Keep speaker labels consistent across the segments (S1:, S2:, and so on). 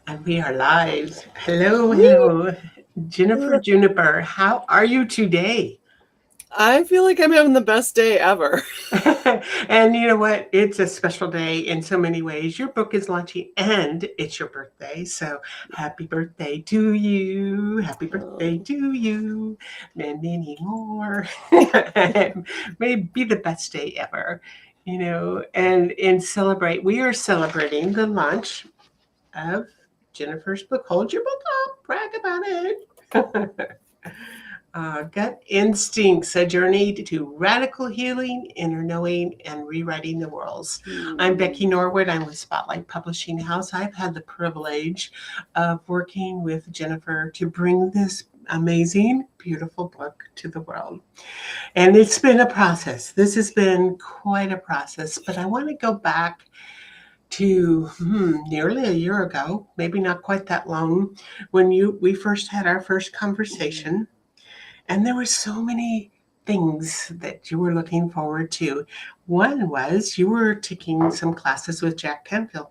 S1: And we are live. Hello,
S2: Woo!
S1: hello. Jennifer Juniper, how are you today?
S2: I feel like I'm having the best day ever.
S1: And you know what? It's a special day in so many ways. Your book is launching and it's your birthday. So happy birthday to you. Happy birthday
S2: Oh,
S1: to you. And many more. May it be the best day ever. And celebrate. We are celebrating the launch of Jennifer's book. Hold your book up, brag about it. Gut Instincts, a journey to radical healing, inner knowing, and rewriting the worlds. I'm Becky
S2: hmm.
S1: Norwood. I'm with Spotlight Publishing House. I've had the privilege of working with Jennifer to bring this amazing, beautiful book to the world. And it's been a process. This has been quite a process, but I want to go back to nearly a year ago, maybe not quite that long, when we first had our first conversation, and there were so many things that you were looking forward to. One was you were taking some classes with Jack Canfield,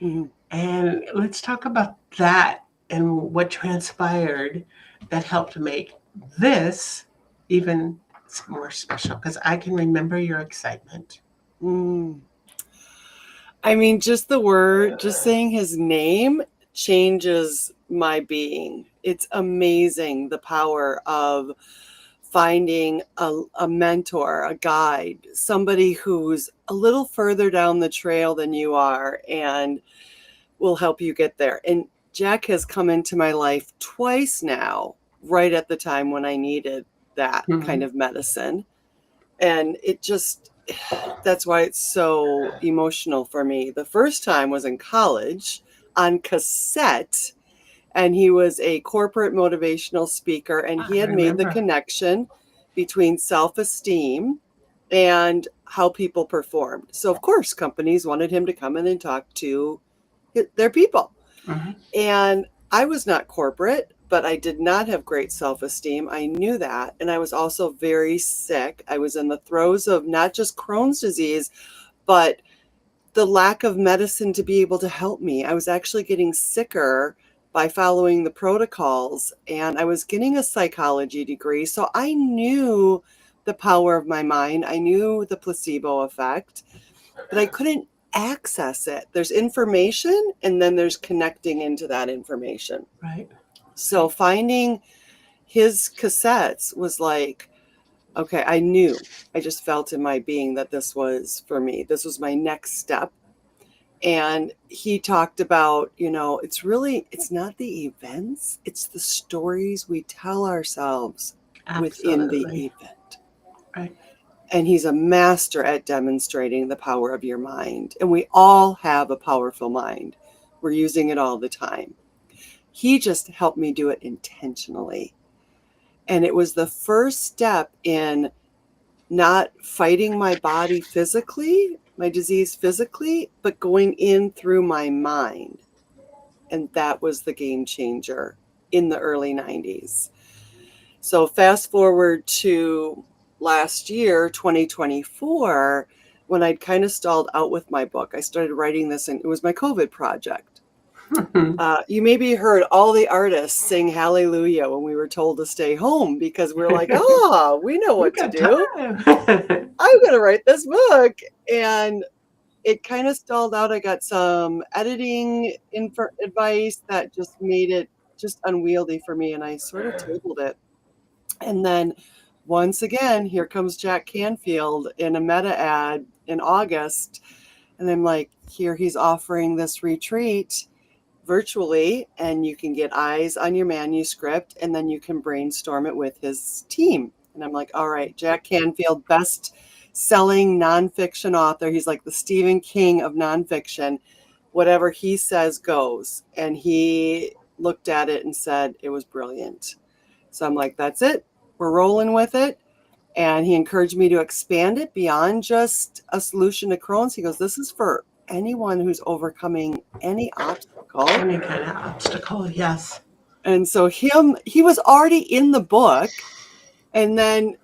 S2: Mhm.
S1: and let's talk about that and what transpired that helped make this even more special because I can remember your excitement.
S2: Mm. I mean, just saying his name changes my being. It's amazing the power of finding a mentor, a guide, somebody who's a little further down the trail than you are and will help you get there. And Jack has come into my life twice now, right at the time when I needed that kind
S1: Mhm.
S2: of medicine. And it just, that's why it's so emotional for me. The first time was in college on cassette, and he was a corporate motivational speaker, and he
S1: I
S2: had made the
S1: remember.
S2: connection between self esteem and how people performed. So, of course, companies wanted him to come in and talk to their people.
S1: Mhm.
S2: And I was not corporate, but I did not have great self esteem. I knew that. And I was also very sick. I was in the throes of not just Crohn's disease, but the lack of medicine to be able to help me. I was actually getting sicker by following the protocols, and I was getting a psychology degree. So I knew the power of my mind, I knew the placebo effect, but I couldn't access it. There's information, and then there's connecting into that information.
S1: Right.
S2: So finding his cassettes was like, okay, I knew. I just felt in my being that this was for me. This was my next step. And he talked about, it's not the events, it's the stories we tell ourselves within the
S1: Absolutely.
S2: event.
S1: Right.
S2: And he's a master at demonstrating the power of your mind. And we all have a powerful mind. We're using it all the time. He just helped me do it intentionally. And it was the first step in not fighting my body physically, my disease physically, but going in through my mind. And that was the game changer in the early 90s. So fast forward to last year, 2024, when I'd kind of stalled out with my book. I started writing this, and it was my COVID project. You maybe heard all the artists sing hallelujah when we were told to stay home because we're like, oh, we know
S1: We
S2: what to
S1: got
S2: do.
S1: time.
S2: I'm going to write this book. And it kind of stalled out. I got some editing advice that just made it just unwieldy for me. And I sort of tabled it. And then once again, here comes Jack Canfield in a meta ad in August. And I'm like, here he's offering this retreat virtually, and you can get eyes on your manuscript, and then you can brainstorm it with his team. And I'm like, all right, Jack Canfield, best selling nonfiction author. He's like the Stephen King of nonfiction. Whatever he says goes. And he looked at it and said it was brilliant. So I'm like, that's it. We're rolling with it. And he encouraged me to expand it beyond just a solution to Crohn's. He goes, this is for anyone who's overcoming any obstacle.
S1: Any kind of obstacle, yes.
S2: And so he was already in the book. And then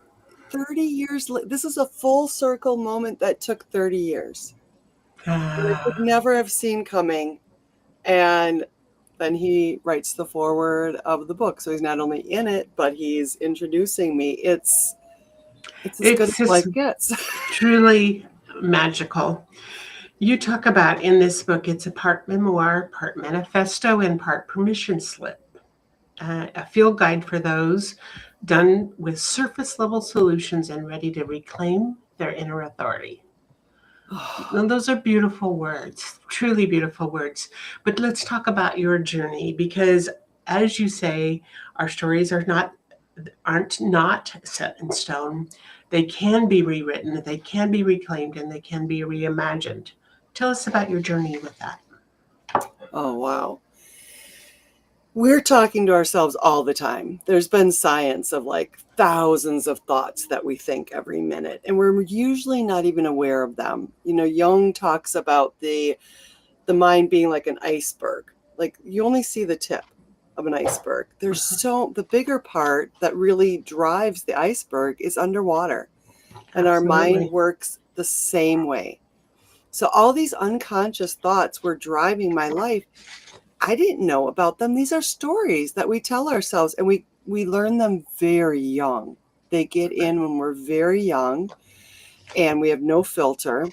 S2: 30 years, this is a full circle moment that took 30 years that I could
S1: Ah,
S2: never have seen coming. And then he writes the foreword of the book. So he's not only in it, but he's introducing me. It's as good
S1: It's
S2: as
S1: just
S2: life gets.
S1: truly magical. You talk about in this book, it's a part memoir, part manifesto, and part permission slip. A field guide for those done with surface level solutions and ready to reclaim their inner authority. And those are beautiful words, truly beautiful words. But let's talk about your journey because, as you say, our stories aren't not set in stone. They can be rewritten, they can be reclaimed, and they can be reimagined. Tell us about your journey with that.
S2: Oh, wow. We're talking to ourselves all the time. There's been science of like thousands of thoughts that we think every minute, and we're usually not even aware of them. Jung talks about the mind being like an iceberg. Like you only see the tip of an iceberg. The bigger part that really drives the iceberg is underwater. And our mind
S1: Absolutely.
S2: works the same way. So all these unconscious thoughts were driving my life. I didn't know about them. These are stories that we tell ourselves, and we learn them very young. They get in when we're very young and we have no filter.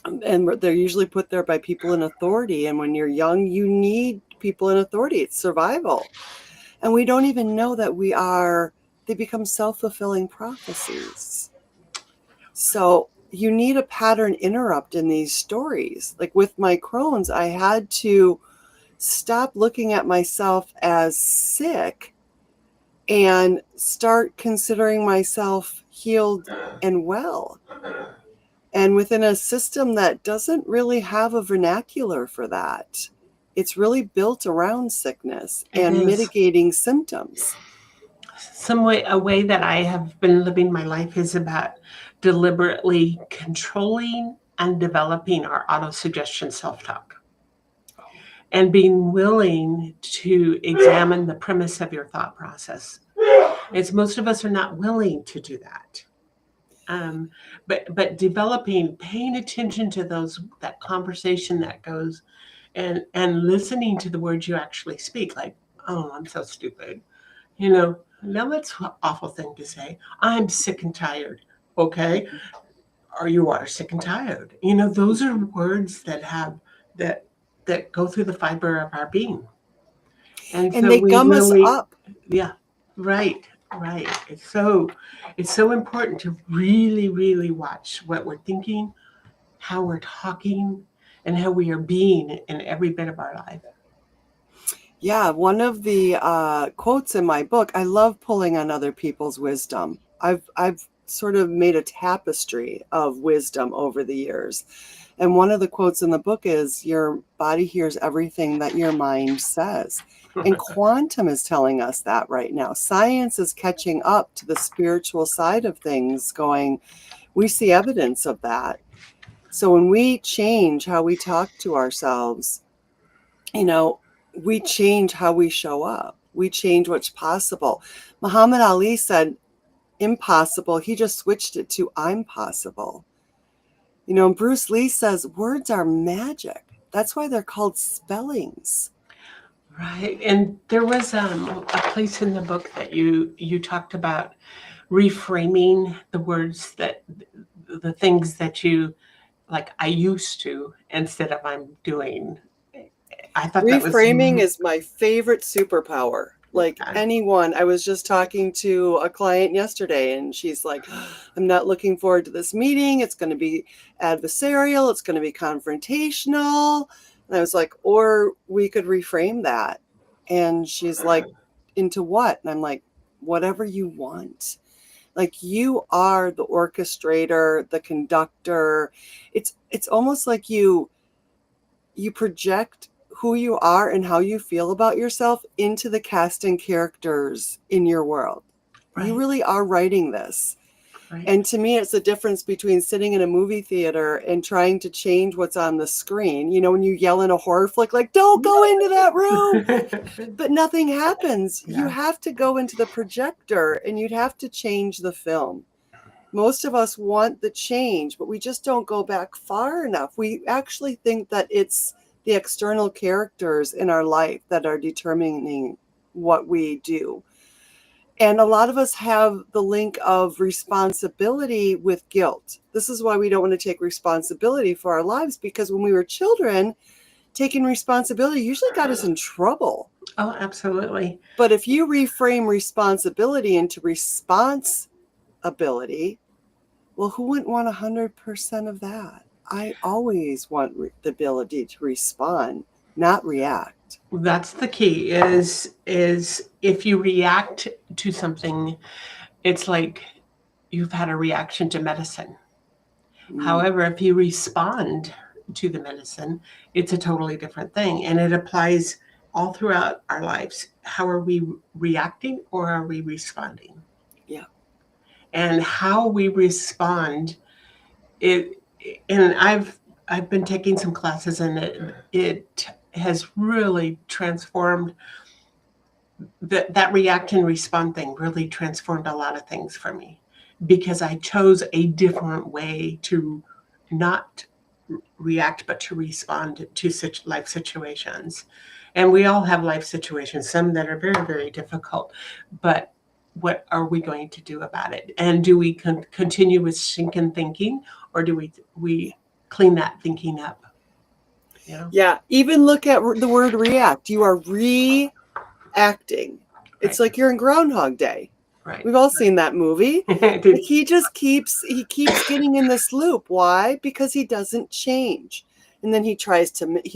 S2: And they're usually put there by people in authority. And when you're young, you need people in authority. It's survival. And we don't even know that they become self-fulfilling prophecies. So you need a pattern interrupt in these stories. Like with my Crohn's, I had to stop looking at myself as sick and start considering myself healed and well. And within a system that doesn't really have a vernacular for that, it's really built around sickness
S1: It
S2: and
S1: is.
S2: mitigating symptoms.
S1: A way that I have been living my life is about deliberately controlling and developing our auto-suggestion self-talk and being willing to examine the premise of your thought process. It's most of us are not willing to do that. Um, but developing, paying attention to that conversation that goes, and listening to the words you actually speak, like, "Oh, I'm so stupid," you know. Now that's an awful thing to say. I'm sick and tired. Okay, or you are sick and tired. Those are words that that go through the fiber of our being, and
S2: And
S1: so
S2: they
S1: we
S2: gum us
S1: really,
S2: up.
S1: yeah, right, right. It's so important to really, really watch what we're thinking, how we're talking, and how we are being in every bit of our life.
S2: Yeah, one of the quotes in my book, I love pulling on other people's wisdom. I've sort of made a tapestry of wisdom over the years. And one of the quotes in the book is, your body hears everything that your mind says. And quantum is telling us that right now. Science is catching up to the spiritual side of things, going, we see evidence of that. So when we change how we talk to ourselves, you know, we change how we show up. We change what's possible. Muhammad Ali said, impossible. He just switched it to I'm possible. Bruce Lee says words are magic. That's why they're called spellings.
S1: Right. And there was a place in the book that you talked about reframing the words that the things that you like I used to instead of I'm doing. I thought that was
S2: Reframing is my favorite superpower. Like anyone, I was just talking to a client yesterday and she's like, I'm not looking forward to this meeting. It's going to be adversarial. It's going to be confrontational. And I was like, or we could reframe that. And she's like, into what? And I'm like, whatever you want. Like you are the orchestrator, the conductor. It's almost like you project who you are and how you feel about yourself into the casting characters in your world. You
S1: right,
S2: really are writing this.
S1: right.
S2: And to me, it's the difference between sitting in a movie theater and trying to change what's on the screen. When you yell in a horror flick, like, don't go into that room, but nothing happens. You
S1: Yeah,
S2: have to go into the projector and you'd have to change the film. Most of us want the change, but we just don't go back far enough. We actually think that it's the external characters in our life that are determining what we do. And a lot of us have the link of responsibility with guilt. This is why we don't want to take responsibility for our lives, because when we were children, taking responsibility usually got us in trouble.
S1: Oh, absolutely.
S2: But if you reframe responsibility into response ability, well, who wouldn't want 100% of that? I always want the ability to respond, not react.
S1: That's the key is if you react to something, it's like you've had a reaction to medicine. However, if you respond to the medicine, it's a totally different thing. And it applies all throughout our lives. How are we reacting or are we responding?
S2: Yeah.
S1: And how we respond, it and I've been taking some classes, and it has really transformed that react and respond thing really transformed a lot of things for me, because I chose a different way to not react but to respond to such life situations. And we all have life situations, some that are very, very difficult, but what are we going to do about it? And do we continue with stinking thinking, or do we clean that thinking up? You know?
S2: Yeah. Even look at the word react. You are reacting. It's
S1: Right.
S2: like you're in Groundhog Day.
S1: Right.
S2: We've all seen that movie. Like
S1: Did-
S2: he keeps getting in this loop. Why? Because he doesn't change. And then he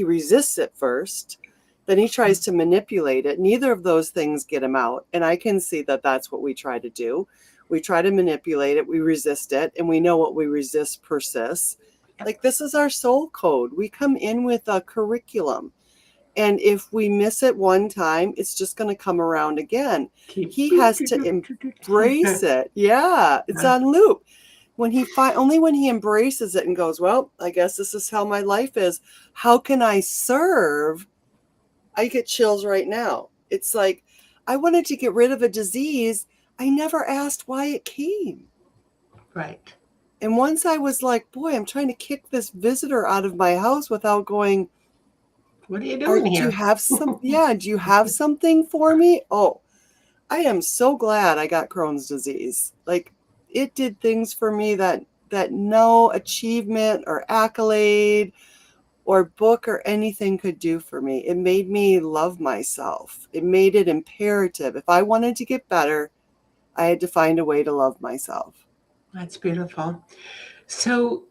S2: resists it first. Then he tries to manipulate it. Neither of those things get him out. And I can see that that's what we try to do. We try to manipulate it. We resist it. And we know what we resist persists. Like this is our soul code. We come in with a curriculum. And if we miss it one time, it's just going to come around again. He has to embrace it. Yeah, it's on loop. Only when he embraces it and goes, well, I guess this is how my life is. How can I serve? I get chills right now. It's like I wanted to get rid of a disease. I never asked why it came.
S1: Right.
S2: And once I was like, boy, I'm trying to kick this visitor out of my house without going,
S1: what are you doing
S2: do
S1: here?
S2: you have some? Yeah, do you have something for me? Oh, I am so glad I got Crohn's disease. Like it did things for me that no achievement or accolade or book or anything could do for me. It made me love myself. It made it imperative. If I wanted to get better, I had to find a way to love myself.
S1: That's beautiful. So,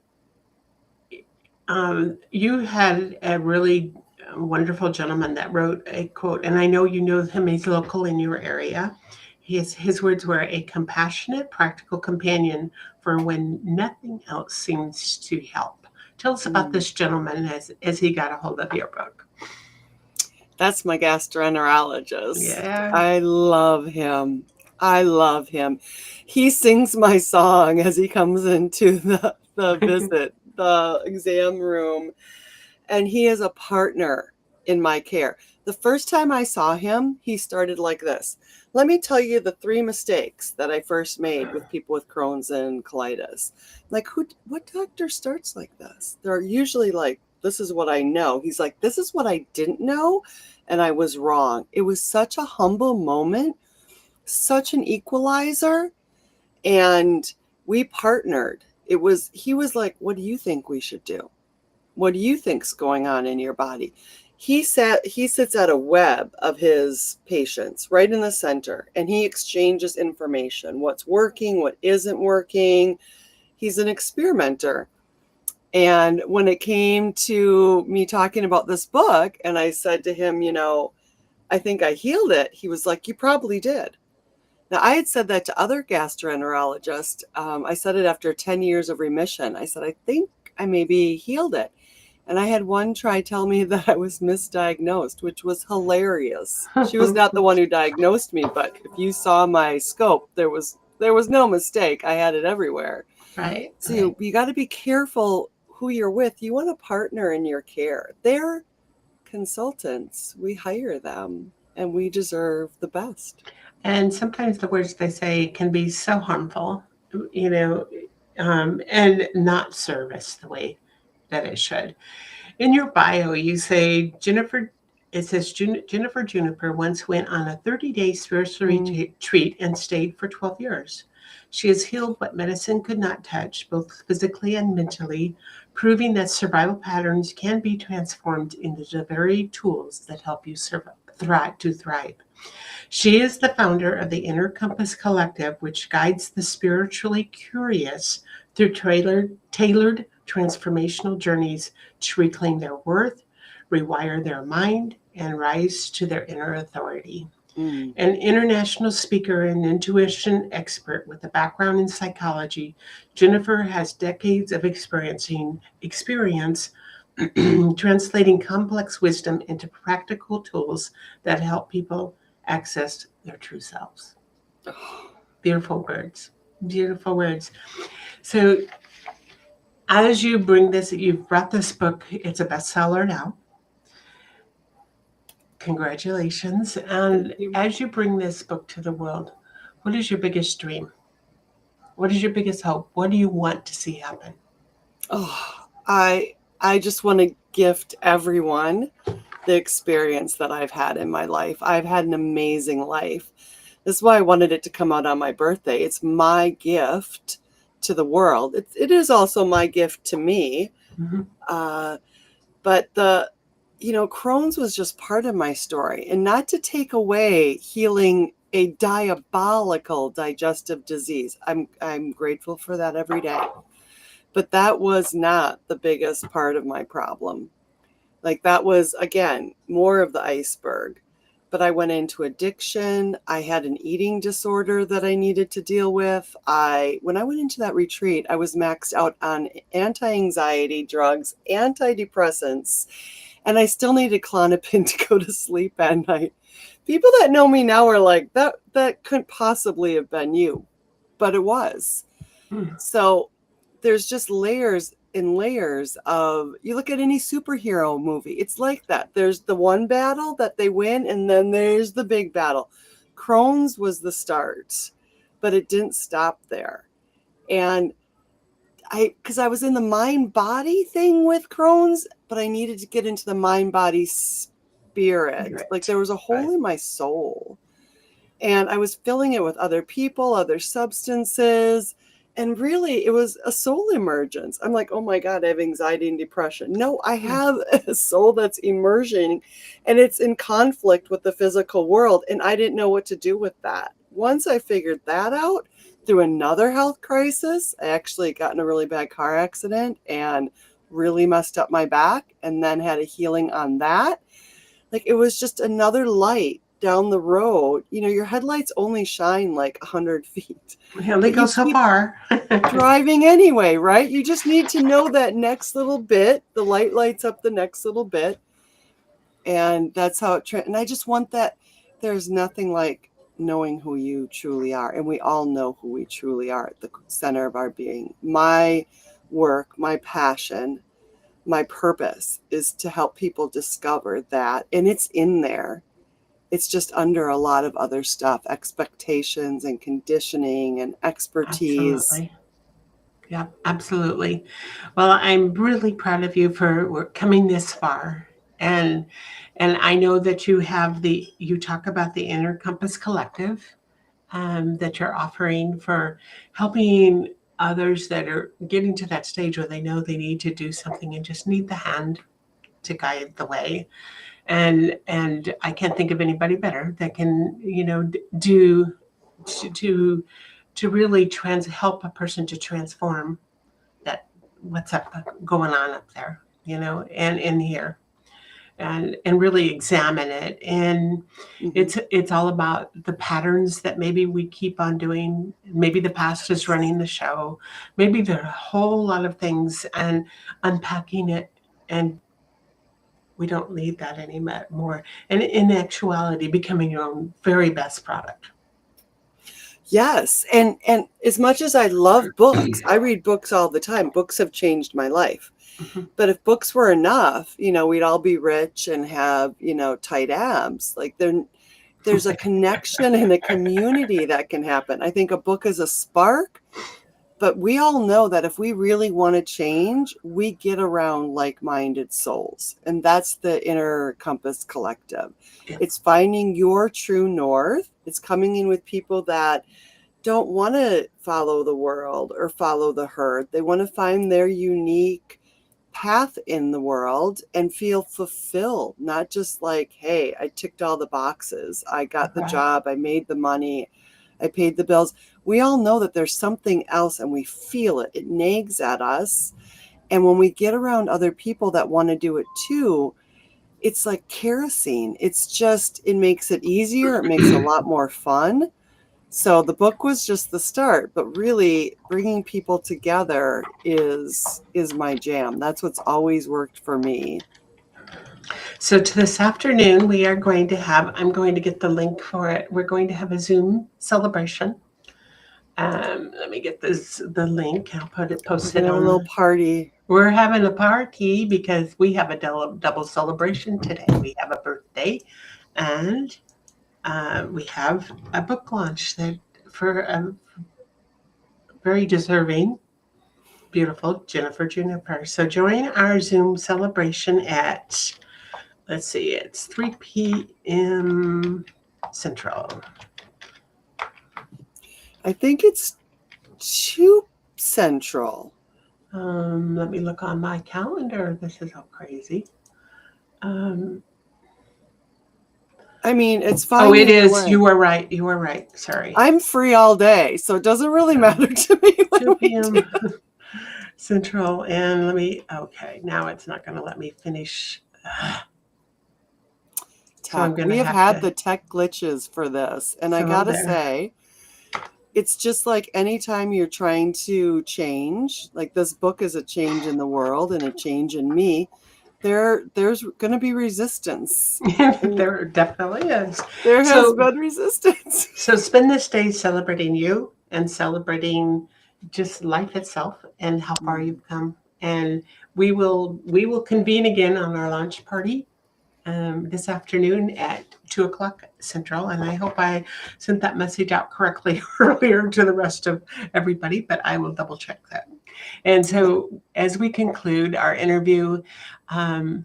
S1: you had a really wonderful gentleman that wrote a quote, and I know you know him, he's local in your area. His words were a compassionate, practical companion for when nothing else seems to help. Tell us about this gentleman as he got a hold of your book.
S2: That's my gastroenterologist.
S1: Yeah.
S2: I love him. I love him. He sings my song as he comes into the visit, the exam room, and he is a partner in my care. The first time I saw him, he started like this. Let me tell you the 3 mistakes that I first made with people with Crohn's and colitis. Like, what doctor starts like this? They're usually like, this is what I know. He's like, this is what I didn't know, and I was wrong. It was such a humble moment, such an equalizer, and we partnered. He was like, what do you think we should do? What do you think's going on in your body? He sits at a web of his patients right in the center, and he exchanges information, what's working, what isn't working. He's an experimenter. And when it came to me talking about this book, and I said to him, I think I healed it, he was like, you probably did. Now, I had said that to other gastroenterologists. I said it after 10 years of remission. I said, I think I maybe healed it. And I had one try tell me that I was misdiagnosed, which was hilarious. She was not the one who diagnosed me, but if you saw my scope, there was no mistake. I had it everywhere.
S1: Right.
S2: So you got to be careful who you're with. You want a partner in your care. They're consultants. We hire them, and we deserve the best.
S1: And sometimes the words they say can be so harmful, and not serve us the way that it should. In your bio, you say Jennifer. It says Jennifer Juniper once went on a 30-day spiritual
S2: Mm,
S1: retreat and stayed for 12 years. She has healed what medicine could not touch, both physically and mentally, proving that survival patterns can be transformed into the very tools that help you thrive. She is the founder of the Inner Compass Collective, which guides the spiritually curious through tailored transformational journeys to reclaim their worth, rewire their mind, and rise to their inner authority.
S2: mm.
S1: An international speaker and intuition expert with a background in psychology, Jennifer has decades of experience translating complex wisdom into practical tools that help people access their true selves. Beautiful words. Beautiful words. So, as you bring this, you've brought this book, it's a bestseller now. Congratulations.
S2: Thank
S1: And
S2: you.
S1: as you bring this book to the world, what is your biggest dream? What is your biggest hope? What do you want to see happen?
S2: Oh, I just want to gift everyone the experience that I've had in my life. I've had an amazing life. This is why I wanted it to come out on my birthday. It's my gift to the world. It is also my gift to me.
S1: Mm-hmm.
S2: Uh, but Crohn's was just part of my story, and not to take away healing a diabolical digestive disease. I'm grateful for that every day. But that was not the biggest part of my problem. Like, that was, again, more of the iceberg. But I went into addiction. I had an eating disorder that I needed to deal with. When I went into that retreat, I was maxed out on anti-anxiety drugs, antidepressants, and I still needed Klonopin to go to sleep at night. People that know me now are like, that couldn't possibly have been you, but it was.
S1: Mm.
S2: So there's just layers and layers of, you look at any superhero movie, it's like that. There's the one battle that they win, and then there's the big battle. Crohn's was the start, but it didn't stop there. And because I was in the mind body thing with Crohn's, but I needed to get into the mind body spirit. Like, there was a hole in my soul, and I was filling it with other people, other substances. And really, it was a soul emergence. I'm like, oh my God, I have anxiety and depression. No, I have a soul that's emerging, and it's in conflict with the physical world. And I didn't know what to do with that. Once I figured that out, through another health crisis, I actually got in a really bad car accident and really messed up my back, and then had a healing on that. Like, it was just another light down the road. Your headlights only shine like 100 feet.
S1: They only
S2: But
S1: go
S2: you
S1: so
S2: keep
S1: far.
S2: driving anyway, right? You just need to know that next little bit. The light lights up the next little bit. And that's how and I just want that. There's nothing like knowing who you truly are. And we all know who we truly are at the center of our being. My work, my passion, my purpose is to help people discover that. And it's in there. It's just under a lot of other stuff, expectations and conditioning and expertise.
S1: Absolutely. Yeah, absolutely. Well, I'm really proud of you for coming this far. And and I know that you talk about the Inner Compass Collective, that you're offering for helping others that are getting to that stage where they know they need to do something and just need the hand to guide the way. And I can't think of anybody better that can, do to to really help a person to transform that what's up going on up there, and in here, and really examine it. And
S2: Mm-hmm.
S1: it's all about the patterns that maybe we keep on doing. Maybe the past is running the show. Maybe there are a whole lot of things, and unpacking it, and we don't need that anymore. And in actuality, becoming your own very best product.
S2: Yes. And as much as I love books, I read books all the time. Books have changed my life.
S1: Mhm.
S2: But if books were enough, we'd all be rich and have, tight abs. Like, there's a connection and a community that can happen. I think a book is a spark, But we all know that if we really want to change, we get around like-minded souls. And that's the Inner Compass Collective.
S1: Yeah.
S2: It's finding your true north. It's coming in with people that don't want to follow the world or follow the herd. They want to find their unique path in the world and feel fulfilled, not just like, hey, I ticked all the boxes. I got the
S1: Right.
S2: job. I made the money. I paid the bills. We all know that there's something else and we feel it. It nags at us. And when we get around other people that want to do it too, it's like kerosene. It's just, it makes it easier. It makes it a lot more fun. So the book was just the start, but really bringing people together is my jam. That's what's always worked for me.
S1: So to this afternoon, we are going to have, I'm going to get the link for it. We're going to have a Zoom celebration. Let me get the link. I'll
S2: We're
S1: post
S2: going
S1: it
S2: to have a little
S1: on.
S2: party.
S1: We're having a party because we have a double celebration today. We have a birthday, and we have a book launch that for a very deserving, beautiful Jennifer Juniper. So join our Zoom celebration at, let's see, it's 3 p.m. Central.
S2: I think it's 2 Central.
S1: Let me look on my calendar. This is all crazy. Um,
S2: I mean, it's
S1: oh,
S2: fine
S1: it
S2: either
S1: is.
S2: way.
S1: You were right. You were right. Sorry.
S2: I'm free all day, so it doesn't really matter to me
S1: 2
S2: what we
S1: p.m.
S2: do.
S1: Central. And okay, now it's not going to let me finish. So I'm going to
S2: We have
S1: have
S2: had
S1: to.
S2: the tech glitches for this, and I
S1: So
S2: gotta
S1: there.
S2: say, it's just like anytime you're trying to change, like this book is a change in the world and a change in me, there's going to be resistance. And
S1: There definitely is.
S2: there has
S1: So,
S2: been resistance.
S1: so spend this day celebrating you and celebrating just life itself and how far
S2: Mm.
S1: you've come. And we will convene again on our launch party this afternoon at 2 o'clock Central. And I hope I sent that message out correctly earlier to the rest of everybody, but I will double check that. And so, as we conclude our interview, um,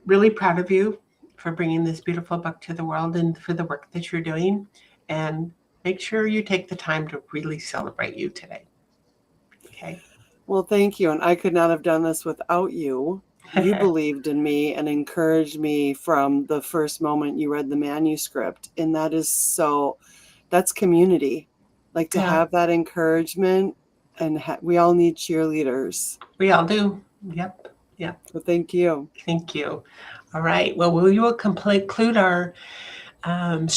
S1: really proud of you for bringing this beautiful book to the world and for the work that you're doing. And make sure you take the time to really celebrate you today. Okay.
S2: Well, thank you. And I could not have done this without you. You believed in me and encouraged me from the first moment you read the manuscript. And that's community. Like to
S1: Yeah,
S2: have that encouragement, and we all need cheerleaders.
S1: we all do. Yep. Yep.
S2: So thank you.
S1: Thank you. All right. Well, we will conclude our um,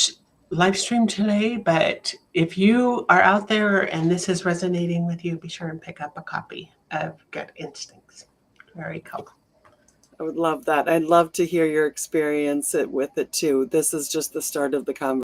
S1: live stream today. But if you are out there and this is resonating with you, be sure and pick up a copy of Gut Instincts. Very cool.
S2: I would love that. I'd love to hear your experience with it too. This is just the start of the conversation.